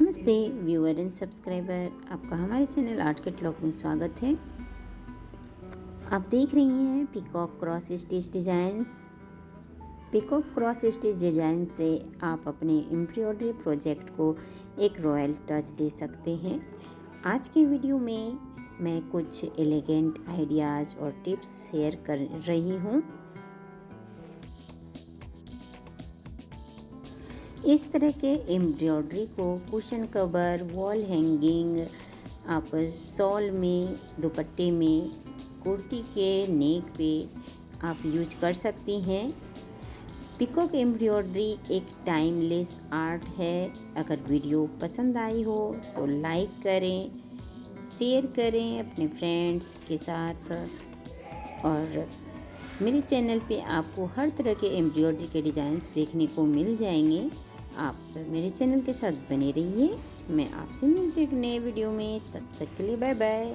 नमस्ते viewer and subscriber, आपका हमारे चैनल आर्ट कैटलॉग में स्वागत है। आप देख रही हैं peacock cross stitch designs. Peacock cross stitch design से आप अपने एम्ब्रॉयडरी प्रोजेक्ट को एक रॉयल टच दे सकते हैं। आज के वीडियो में मैं कुछ एलिगेंट आइडियाज़ और टिप्स शेयर कर रही हूँ। इस तरह के एम्ब्रॉयडरी को कुशन कवर, वॉल हैंगिंग, आप शॉल में, दुपट्टे में, कुर्ती के नेक पे आप यूज कर सकती हैं। पीकॉक एम्ब्रॉयडरी एक टाइमलेस आर्ट है। अगर वीडियो पसंद आई हो तो लाइक करें, शेयर करें अपने फ्रेंड्स के साथ। और मेरे चैनल पे आपको हर तरह के एम्ब्रॉयडरी के डिज़ाइंस देखने को मिल जाएंगे। आप मेरे चैनल के साथ बने रहिए। मैं आपसे मिलती हूँ एक नए वीडियो में। तब तक के लिए बाय बाय।